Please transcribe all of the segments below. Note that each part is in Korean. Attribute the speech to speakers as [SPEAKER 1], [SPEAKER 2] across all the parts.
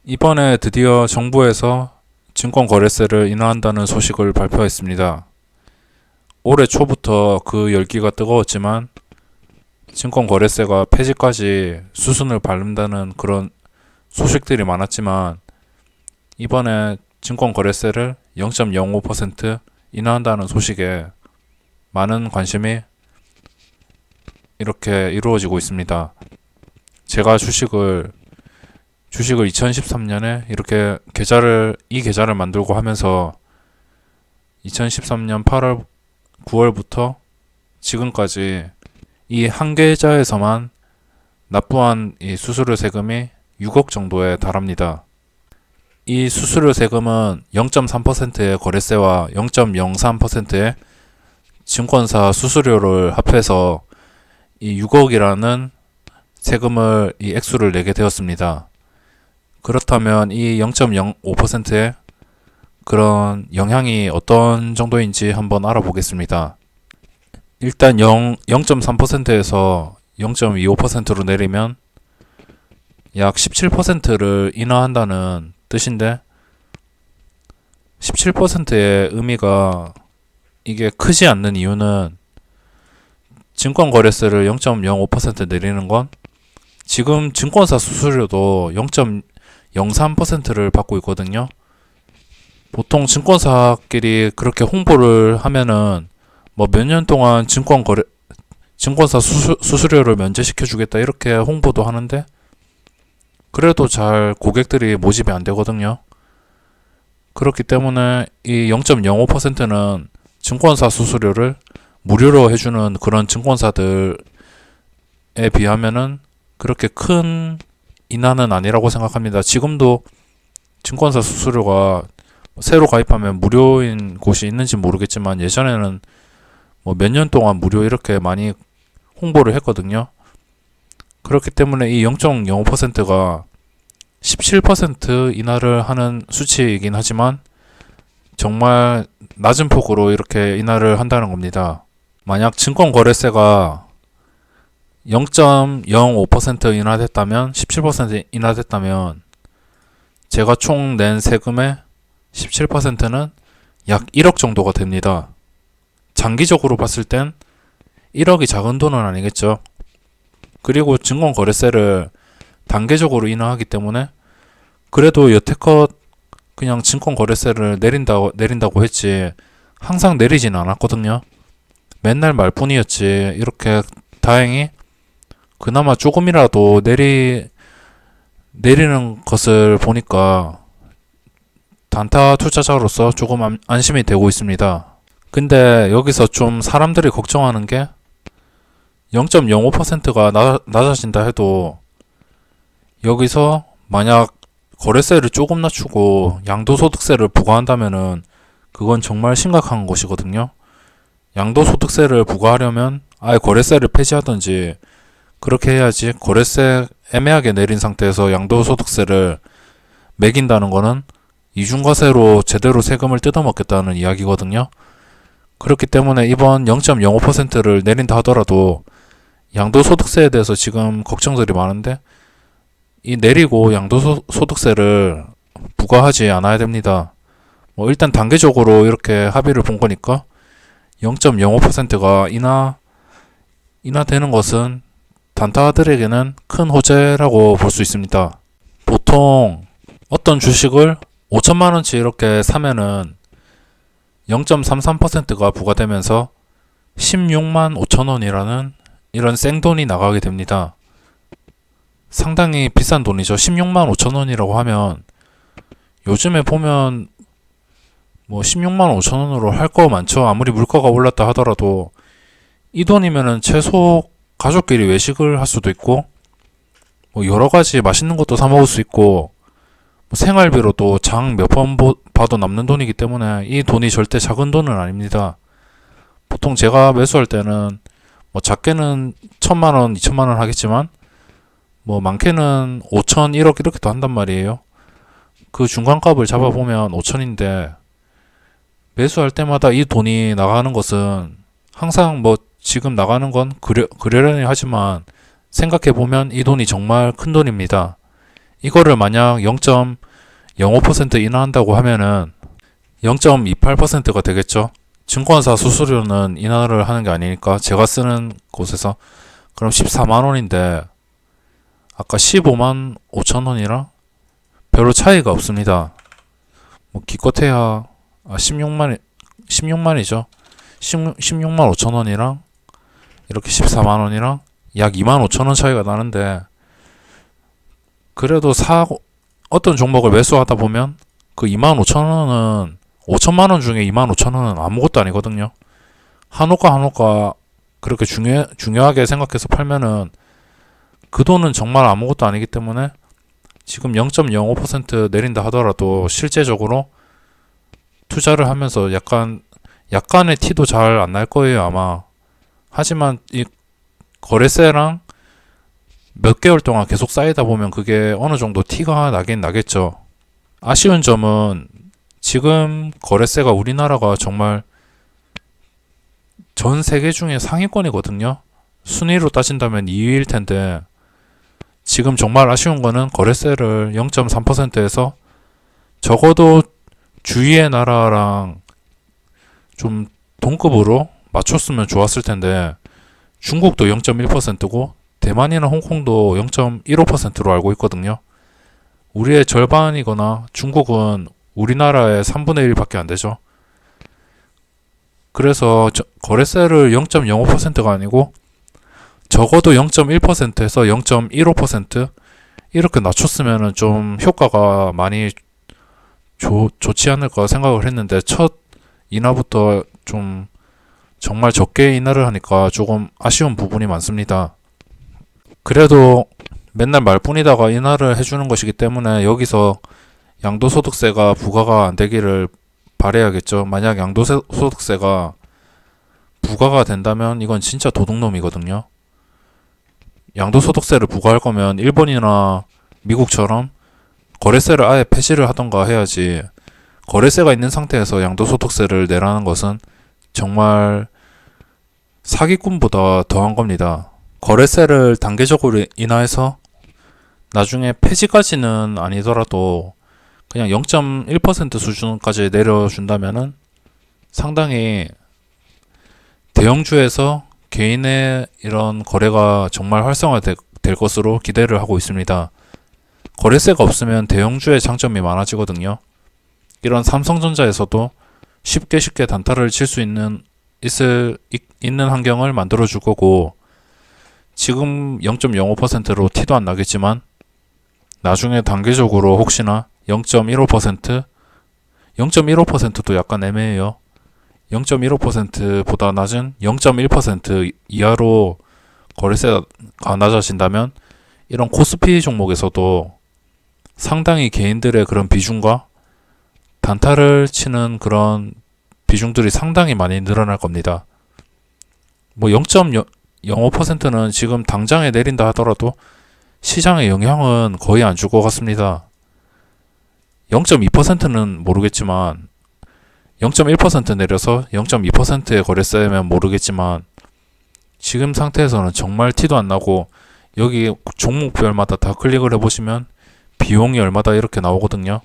[SPEAKER 1] 이번에 드디어 정부에서 증권거래세를 인하한다는 소식을 발표했습니다. 올해 초부터 그 열기가 뜨거웠지만 증권거래세가 폐지까지 수순을 밟는다는 그런 소식들이 많았지만 이번에 증권거래세를 0.05% 인하한다는 소식에 많은 관심이 이렇게 이루어지고 있습니다. 제가 주식을 2013년에 이렇게 이 계좌를 만들고 하면서 2013년 8월, 9월부터 지금까지 이 한 계좌에서만 납부한 이 수수료 세금이 6억 정도에 달합니다. 이 수수료 세금은 0.3%의 거래세와 0.03%의 증권사 수수료를 합해서 이 6억이라는 세금을 이 액수를 내게 되었습니다. 그렇다면 이 0.05%의 그런 영향이 어떤 정도인지 한번 알아보겠습니다. 일단 0.3%에서 0.25%로 내리면 약 17%를 인하한다는 뜻인데 17%의 의미가 이게 크지 않는 이유는 증권거래세를 0.05% 내리는 건 지금 증권사 수수료도 0.03%를 받고 있거든요. 보통 증권사끼리 그렇게 홍보를 하면은 뭐 몇 년 동안 증권사 수수료를 면제시켜 주겠다 이렇게 홍보도 하는데 그래도 잘 고객들이 모집이 안 되거든요. 그렇기 때문에 이 0.05%는 증권사 수수료를 무료로 해주는 그런 증권사들에 비하면은 그렇게 큰 인하는 아니라고 생각합니다. 지금도 증권사 수수료가 새로 가입하면 무료인 곳이 있는지 모르겠지만 예전에는 뭐 몇 년 동안 무료 이렇게 많이 홍보를 했거든요. 그렇기 때문에 이 0.05%가 17% 인하를 하는 수치이긴 하지만 정말 낮은 폭으로 이렇게 인하를 한다는 겁니다. 만약 증권거래세가 0.05% 인하됐다면 17% 인하됐다면 제가 총 낸 세금의 17%는 약 1억 정도가 됩니다. 장기적으로 봤을 땐 1억이 작은 돈은 아니겠죠. 그리고 증권거래세를 단계적으로 인하하기 때문에 그래도 여태껏 그냥 증권거래세를 내린다고 했지 항상 내리진 않았거든요. 맨날 말뿐이었지. 이렇게 다행히 그나마 조금이라도 내리는 것을 보니까 단타 투자자로서 조금 안심이 되고 있습니다. 근데 여기서 좀 사람들이 걱정하는 게 0.05%가 낮아진다 해도 여기서 만약 거래세를 조금 낮추고 양도소득세를 부과한다면은 그건 정말 심각한 것이거든요. 양도소득세를 부과하려면 아예 거래세를 폐지하든지 그렇게 해야지 거래세 애매하게 내린 상태에서 양도소득세를 매긴다는 거는 이중과세로 제대로 세금을 뜯어먹겠다는 이야기거든요. 그렇기 때문에 이번 0.05%를 내린다 하더라도 양도소득세에 대해서 지금 걱정들이 많은데 이 내리고 양도소득세를 부과하지 않아야 됩니다. 뭐 일단 단계적으로 이렇게 합의를 본 거니까 0.05%가 인하되는 것은 단타들에게는 큰 호재라고 볼 수 있습니다. 보통 어떤 주식을 5천만 원치 이렇게 사면은 0.33%가 부과되면서 16만 5천 원이라는 이런 생돈이 나가게 됩니다. 상당히 비싼 돈이죠. 16만 5천 원이라고 하면 요즘에 보면 뭐 16만 5천 원으로 할 거 많죠. 아무리 물가가 올랐다 하더라도 이 돈이면은 최소 가족끼리 외식을 할 수도 있고 뭐 여러 가지 맛있는 것도 사 먹을 수 있고 뭐 생활비로도 장 몇 번 봐도 남는 돈이기 때문에 이 돈이 절대 작은 돈은 아닙니다. 보통 제가 매수할 때는 뭐 작게는 1,000만 원, 2,000만 원 하겠지만 뭐 많게는 5천, 1억 이렇게도 한단 말이에요. 그 중간값을 잡아보면 5천인데 매수할 때마다 이 돈이 나가는 것은 항상 뭐 지금 나가는 건 그러려니 하지만 생각해보면 이 돈이 정말 큰 돈입니다. 이거를 만약 0.05% 인하한다고 하면은 0.28%가 되겠죠. 증권사 수수료는 인하를 하는 게 아니니까 제가 쓰는 곳에서. 그럼 14만 원인데 아까 15만 5천 원이랑 별로 차이가 없습니다. 뭐 기껏해야 16만이죠. 16만 5천 원이랑 이렇게 14만 원이랑 약 2만 5천 원 차이가 나는데, 그래도 어떤 종목을 매수하다 보면 그 2만 5천 원은 5천만 원 중에 2만 5천 원은 아무것도 아니거든요. 한호가 그렇게 중요하게 생각해서 팔면은 그 돈은 정말 아무것도 아니기 때문에 지금 0.05% 내린다 하더라도 실제적으로 투자를 하면서 약간의 티도 잘 안 날 거예요, 아마. 하지만 이 거래세랑 몇 개월 동안 계속 쌓이다 보면 그게 어느 정도 티가 나긴 나겠죠. 아쉬운 점은 지금 거래세가 우리나라가 정말 전 세계 중에 상위권이거든요. 순위로 따진다면 2위일 텐데, 지금 정말 아쉬운 거는 거래세를 0.3%에서 적어도 주위의 나라랑 좀 동급으로 맞췄으면 좋았을 텐데, 중국도 0.1%고 대만이나 홍콩도 0.15%로 알고 있거든요. 우리의 절반이거나 중국은 우리나라의 3분의 1밖에 안 되죠. 그래서 거래세를 0.05%가 아니고 적어도 0.1%에서 0.15% 이렇게 낮췄으면 좀 효과가 많이 좋지 않을까 생각을 했는데, 첫 인하부터 좀 정말 적게 인하를 하니까 조금 아쉬운 부분이 많습니다. 그래도 맨날 말뿐이다가 인하를 해주는 것이기 때문에 여기서 양도소득세가 부과가 안 되기를 바라야겠죠. 만약 양도소득세가 부과가 된다면 이건 진짜 도둑놈이거든요. 양도소득세를 부과할 거면 일본이나 미국처럼 거래세를 아예 폐지를 하던가 해야지, 거래세가 있는 상태에서 양도소득세를 내라는 것은 정말 사기꾼보다 더한 겁니다. 거래세를 단계적으로 인하해서 나중에 폐지까지는 아니더라도 그냥 0.1% 수준까지 내려준다면은 상당히 대형주에서 개인의 이런 거래가 정말 활성화될 것으로 기대를 하고 있습니다. 거래세가 없으면 대형주의 장점이 많아지거든요. 이런 삼성전자에서도 쉽게 단타를 칠 수 있는 환경을 만들어 줄 거고, 지금 0.05%로 티도 안 나겠지만 나중에 단계적으로 혹시나 0.15%, 0.15%도 약간 애매해요. 0.15%보다 낮은 0.1% 이하로 거래세가 낮아진다면 이런 코스피 종목에서도 상당히 개인들의 그런 비중과 단타를 치는 그런 비중들이 상당히 많이 늘어날 겁니다. 뭐 0.05%는 지금 당장에 내린다 하더라도 시장에 영향은 거의 안 줄 것 같습니다. 0.2%는 모르겠지만 0.1% 내려서 0.2%의 거래세면 모르겠지만 지금 상태에서는 정말 티도 안 나고, 여기 종목별마다 다 클릭을 해보시면 비용이 얼마다 이렇게 나오거든요.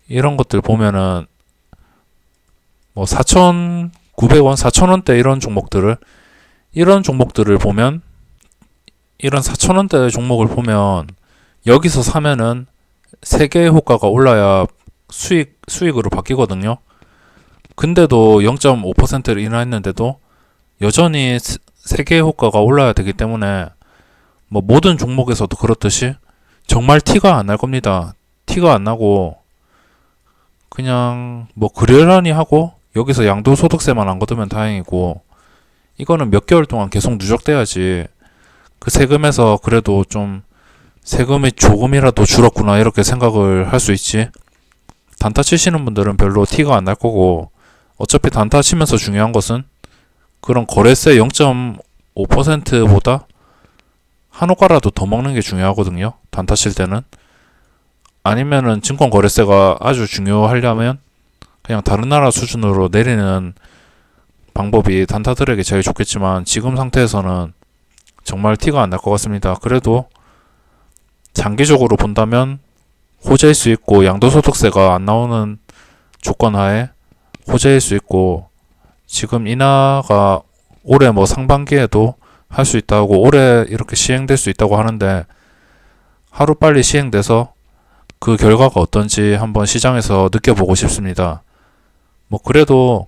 [SPEAKER 1] 이런 것들 보면은 뭐 4,900원, 4,000원대 이런 종목들을 보면, 이런 4,000원대 종목을 보면 여기서 사면은 세계의 호가가 올라야 수익으로 바뀌거든요. 근데도 0.5%를 인하했는데도 여전히 세계의 호가가 올라야 되기 때문에 뭐 모든 종목에서도 그렇듯이 정말 티가 안 날 겁니다. 티가 안 나고 그냥 뭐 그러려니 하고 여기서 양도소득세만 안 걷으면 다행이고, 이거는 몇 개월 동안 계속 누적돼야지 그 세금에서 그래도 좀 세금이 조금이라도 줄었구나 이렇게 생각을 할 수 있지. 단타 치시는 분들은 별로 티가 안 날 거고, 어차피 단타 치면서 중요한 것은 그런 거래세 0.5%보다 한 호가라도 더 먹는 게 중요하거든요. 단타 칠 때는. 아니면은 증권 거래세가 아주 중요하려면 그냥 다른 나라 수준으로 내리는 방법이 단타들에게 제일 좋겠지만 지금 상태에서는 정말 티가 안 날 것 같습니다. 그래도 장기적으로 본다면 호재일 수 있고, 양도소득세가 안 나오는 조건 하에 호재일 수 있고, 지금 인하가 올해 뭐 상반기에도 할 수 있다고, 올해 이렇게 시행될 수 있다고 하는데, 하루빨리 시행돼서 그 결과가 어떤지 한번 시장에서 느껴보고 싶습니다. 뭐 그래도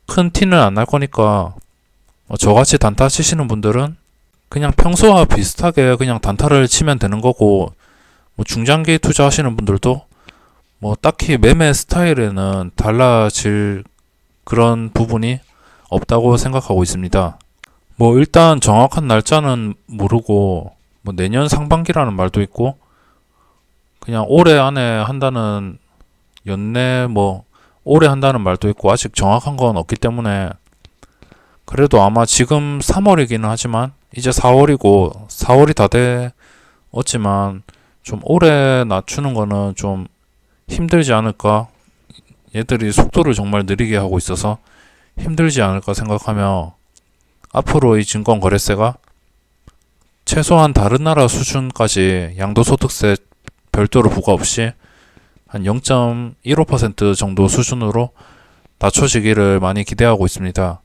[SPEAKER 1] 큰 티는 안 날 거니까 저같이 단타 치시는 분들은 그냥 평소와 비슷하게 그냥 단타를 치면 되는 거고, 뭐 중장기 투자하시는 분들도 뭐 딱히 매매 스타일에는 달라질 그런 부분이 없다고 생각하고 있습니다. 뭐 일단 정확한 날짜는 모르고, 뭐 내년 상반기라는 말도 있고, 그냥 올해 안에 한다는, 연내 뭐 올해 한다는 말도 있고, 아직 정확한 건 없기 때문에, 그래도 아마 지금 3월이기는 하지만 이제 4월이고 4월이 다 되었지만 좀 올해 낮추는 거는 좀 힘들지 않을까, 얘들이 속도를 정말 느리게 하고 있어서 힘들지 않을까 생각하며, 앞으로 이 증권거래세가 최소한 다른 나라 수준까지 양도소득세 별도로 부과 없이 한 0.15% 정도 수준으로 낮춰지기를 많이 기대하고 있습니다.